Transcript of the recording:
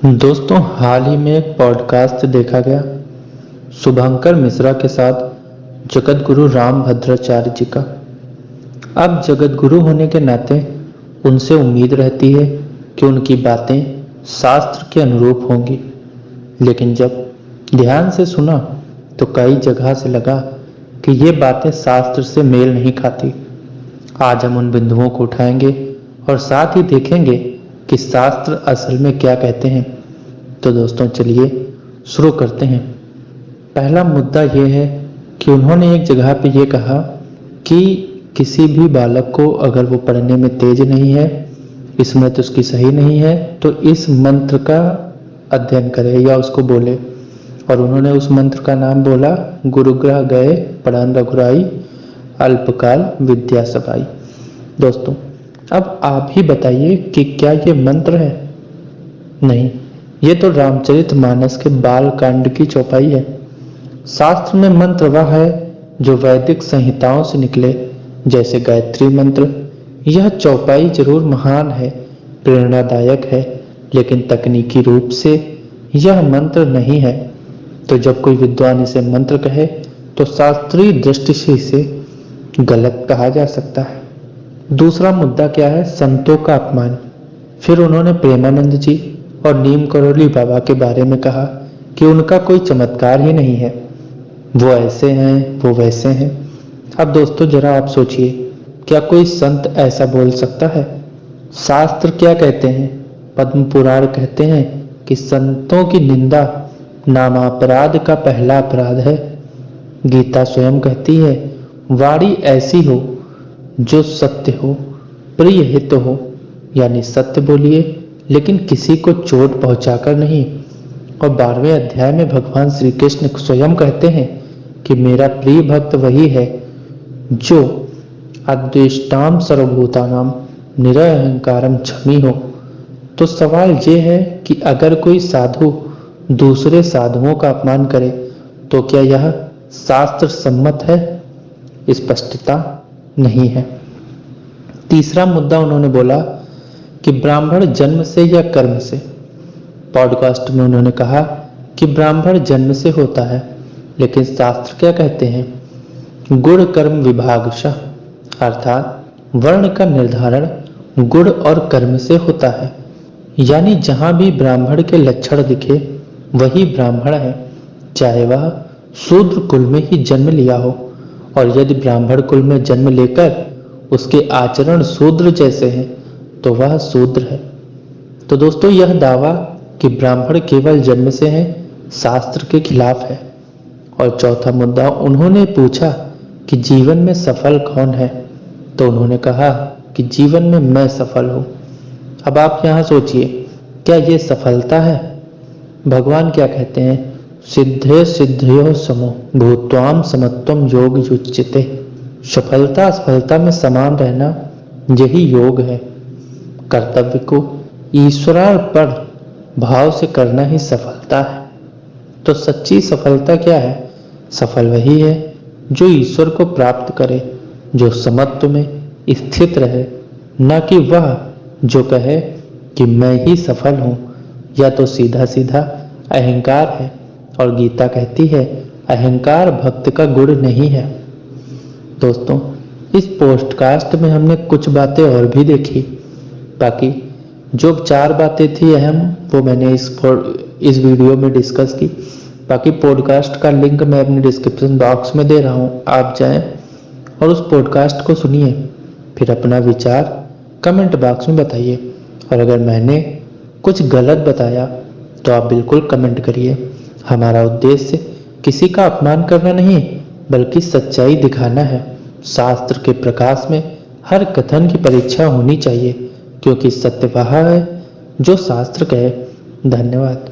दोस्तों, हाल ही में एक पॉडकास्ट देखा गया शुभंकर मिश्रा के साथ जगत गुरु रामभद्राचार्य जी का। अब जगत गुरु होने के नाते उनसे उम्मीद रहती है कि उनकी बातें शास्त्र के अनुरूप होंगी, लेकिन जब ध्यान से सुना तो कई जगह से लगा कि ये बातें शास्त्र से मेल नहीं खाती। आज हम उन बिंदुओं को उठाएंगे और साथ ही देखेंगे कि शास्त्र असल में क्या कहते हैं। तो दोस्तों, चलिए शुरू करते हैं। पहला मुद्दा यह है कि उन्होंने एक जगह पे ये कहा कि किसी भी बालक को अगर वो पढ़ने में तेज नहीं है, इसमें तो उसकी सही नहीं है, तो इस मंत्र का अध्ययन करे या उसको बोले। और उन्होंने उस मंत्र का नाम बोला, गुरुग्रह गए पढ़न रघुराई, अल्पकाल विद्या सबाई। दोस्तों, अब आप ही बताइए कि क्या ये मंत्र है? नहीं, ये तो रामचरितमानस के बाल कांड की चौपाई है। शास्त्र में मंत्र वह है जो वैदिक संहिताओं से निकले, जैसे गायत्री मंत्र। यह चौपाई जरूर महान है, प्रेरणादायक है, लेकिन तकनीकी रूप से यह मंत्र नहीं है। तो जब कोई विद्वान इसे मंत्र कहे तो शास्त्रीय दृष्टि से इसे गलत कहा जा सकता है। दूसरा मुद्दा क्या है? संतों का अपमान। फिर उन्होंने प्रेमानंद जी और नीम करोली बाबा के बारे में कहा कि उनका कोई चमत्कार ही नहीं है, वो ऐसे हैं, वो वैसे हैं। अब दोस्तों, जरा आप सोचिए, क्या कोई संत ऐसा बोल सकता है? शास्त्र क्या कहते हैं? पद्म पुराण कहते हैं कि संतों की निंदा नामापराध का पहला अपराध है। गीता स्वयं कहती है, वाणी ऐसी हो जो सत्य हो, प्रिय हित हो, यानी सत्य बोलिए लेकिन किसी को चोट पहुंचाकर नहीं। और 12वें अध्याय में भगवान श्री कृष्ण स्वयं कहते हैं कि मेरा प्रिय भक्त वही है जो अद्वेष्टाम सर्वभूतानाम निरअहंकारम छमी हो। तो सवाल ये है कि अगर कोई साधु दूसरे साधुओं का अपमान करे तो क्या यह शास्त्र सम्मत है? स्पष्टता नहीं है। तीसरा मुद्दा उन्होंने बोला कि ब्राह्मण जन्म से या कर्म से। पॉडकास्ट में उन्होंने कहा कि ब्राह्मण जन्म से होता है, लेकिन शास्त्र क्या कहते हैं? गुण कर्म विभागशः, अर्थात वर्ण का निर्धारण गुण और कर्म से होता है। यानी जहां भी ब्राह्मण के लक्षण दिखे वही ब्राह्मण है, चाहे वह शूद्र कुल में ही जन्म लिया हो। और यदि ब्राह्मण कुल में जन्म लेकर उसके आचरण शूद्र जैसे हैं तो वह शूद्र है। तो दोस्तों, यह दावा कि ब्राह्मण केवल जन्म से हैं शास्त्र के खिलाफ है। और चौथा मुद्दा, उन्होंने पूछा कि जीवन में सफल कौन है? तो उन्होंने कहा कि जीवन में मैं सफल हूं। अब आप यहां सोचिए, क्या यह सफलता है? भगवान क्या कहते हैं? सिद्धे सिद्धयो समो भूत्वाम समत्वम योग युच्यते। सफलता असफलता में समान रहना यही योग है। कर्तव्य को ईश्वरार्पण भाव से करना ही सफलता है। तो सच्ची सफलता क्या है? सफल वही है जो ईश्वर को प्राप्त करे, जो समत्व में स्थित रहे, न कि वह जो कहे कि मैं ही सफल हूं। या तो सीधा सीधा अहंकार है, और गीता कहती है अहंकार भक्त का गुण नहीं है। दोस्तों, इस पॉडकास्ट में हमने कुछ बातें और भी देखी। बाकी जो 4 बातें थी अहम, वो मैंने इस वीडियो में डिस्कस की। बाकी पॉडकास्ट का लिंक मैं अपने डिस्क्रिप्शन बॉक्स में दे रहा हूँ, आप जाएं और उस पॉडकास्ट को सुनिए, फिर अपना विचार कमेंट बॉक्स में बताइए। और अगर मैंने कुछ गलत बताया तो आप बिल्कुल कमेंट करिए। हमारा उद्देश्य किसी का अपमान करना नहीं, बल्कि सच्चाई दिखाना है। शास्त्र के प्रकाश में हर कथन की परीक्षा होनी चाहिए, क्योंकि सत्य वह है जो शास्त्र कहे। धन्यवाद।